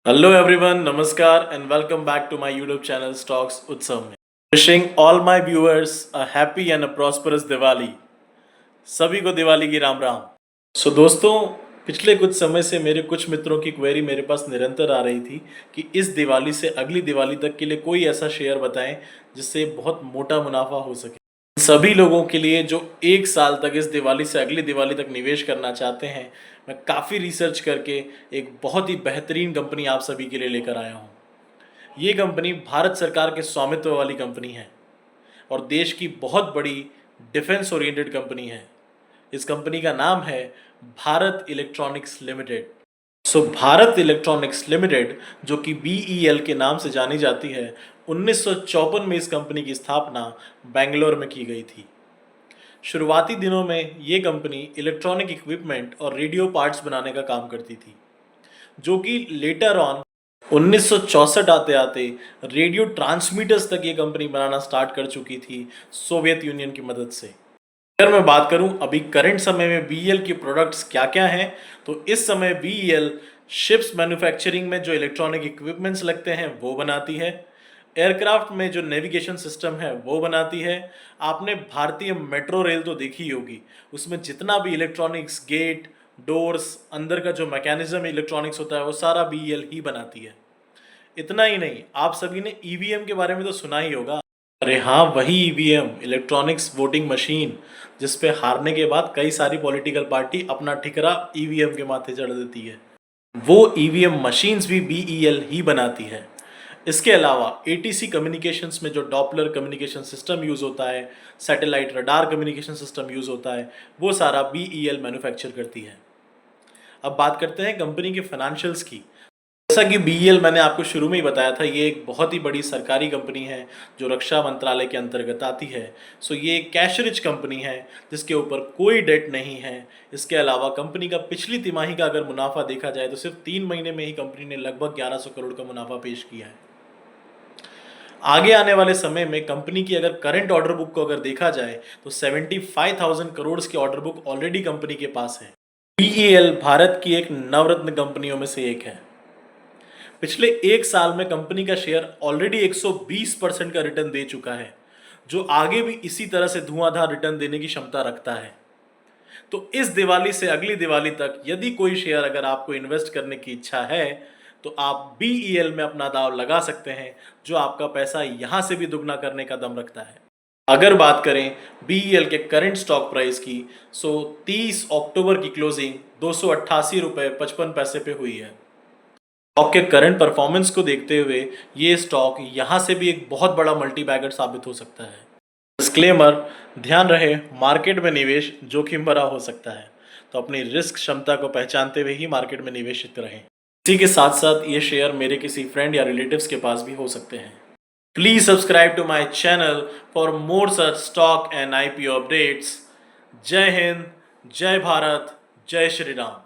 Hello everyone, Namaskar and welcome back to my YouTube channel Stocks Utsav में. Wishing all my viewers a happy and a prosperous Diwali. सभी को दिवाली की राम राम. दोस्तों, पिछले कुछ समय से मेरे कुछ मित्रों की क्वेरी मेरे पास निरंतर आ रही थी कि इस दिवाली से अगली दिवाली तक के लिए कोई ऐसा शेयर बताएं जिससे बहुत मोटा मुनाफा हो सके. सभी लोगों के लिए जो एक साल तक इस दिवाली से अगली दिवाली तक निवेश करना चाहते हैं, मैं काफ़ी रिसर्च करके एक बहुत ही बेहतरीन कंपनी आप सभी के लिए लेकर आया हूँ. ये कंपनी भारत सरकार के स्वामित्व वाली कंपनी है और देश की बहुत बड़ी डिफेंस ओरिएंटेड कंपनी है. इस कंपनी का नाम है Bharat electronics limited. Bharat electronics limited, जो कि BEL के नाम से जानी जाती है, 1954 में इस कंपनी की स्थापना बेंगलोर में की गई थी. शुरुआती दिनों में ये कंपनी इलेक्ट्रॉनिक इक्विपमेंट और रेडियो पार्ट्स बनाने का काम करती थी, जो कि लेटर ऑन 1964 आते आते रेडियो ट्रांसमीटर्स तक ये कंपनी बनाना स्टार्ट कर चुकी थी सोवियत यूनियन की मदद से. अगर मैं बात करूं अभी करंट समय में BEL की प्रोडक्ट्स क्या क्या हैं, तो इस समय BEL शिप्स मैन्युफैक्चरिंग में जो इलेक्ट्रॉनिक इक्विपमेंट्स लगते हैं वो बनाती है. एयरक्राफ्ट में जो नेविगेशन सिस्टम है वो बनाती है. आपने भारतीय मेट्रो रेल तो देखी ही होगी, उसमें जितना भी इलेक्ट्रॉनिक्स, गेट, डोर्स, अंदर का जो मैकेनिज्म इलेक्ट्रॉनिक्स होता है वो सारा BEL ही बनाती है. इतना ही नहीं, आप सभी ने EVM के बारे में तो सुना ही होगा. अरे हाँ, वही EVM, इलेक्ट्रॉनिक्स वोटिंग मशीन, जिसपे हारने के बाद कई सारी पॉलिटिकल पार्टी अपना ठिकरा EVM के माथे चढ़ देती है. वो EVM मशीन्स भी BEL ही बनाती है. इसके अलावा ATC कम्युनिकेशंस में जो डॉपलर कम्युनिकेशन सिस्टम यूज़ होता है, satellite radar communication system use होता है, वो सारा BEL मैन्युफैक्चर करती है. अब बात करते हैं कंपनी के फाइनेंशियल्स की. जैसा कि BEL मैंने आपको शुरू में ही बताया था, ये एक बहुत ही बड़ी सरकारी कंपनी है जो रक्षा मंत्रालय के अंतर्गत आती है. ये एक कैश रिच कंपनी है जिसके ऊपर कोई डेट नहीं है. इसके अलावा कंपनी का पिछली तिमाही का अगर मुनाफा देखा जाए तो सिर्फ 3 महीने में ही कंपनी ने लगभग 1100 करोड़ का मुनाफा पेश किया है. आगे आने वाले समय में कंपनी की अगर करंट ऑर्डर बुक को अगर देखा जाए तो 75,000 करोड़ की ऑर्डर बुक ऑलरेडी कंपनी के पास है. BEL भारत की एक नवरत्न कंपनियों में से एक है. पिछले एक साल में कंपनी का शेयर ऑलरेडी 120% का रिटर्न दे चुका है, जो आगे भी इसी तरह से धुआंधार रिटर्न देने की क्षमता रखता है. तो इस दिवाली से अगली दिवाली तक यदि कोई शेयर अगर आपको इन्वेस्ट करने की इच्छा है तो आप BEL में अपना दांव लगा सकते हैं, जो आपका पैसा यहां से भी दुगना करने का दम रखता है. अगर बात करें BEL के करंट स्टॉक प्राइस की, 30 अक्टूबर की क्लोजिंग 288 रुपये 55 पैसे पे हुई है. स्टॉक के करंट परफॉर्मेंस को देखते हुए ये स्टॉक यहाँ से भी एक बहुत बड़ा मल्टी बैगर साबित हो सकता है. डिस्क्लेमर, ध्यान रहे, मार्केट में निवेश जोखिम भरा हो सकता है, तो अपनी रिस्क क्षमता को पहचानते हुए ही मार्केट में निवेशित रहें. इसी के साथ साथ ये शेयर मेरे किसी फ्रेंड या रिलेटिव्स के पास भी हो सकते हैं. Please subscribe to my channel for more such stock and IPO updates. जय हिंद, जय भारत, जय श्री राम.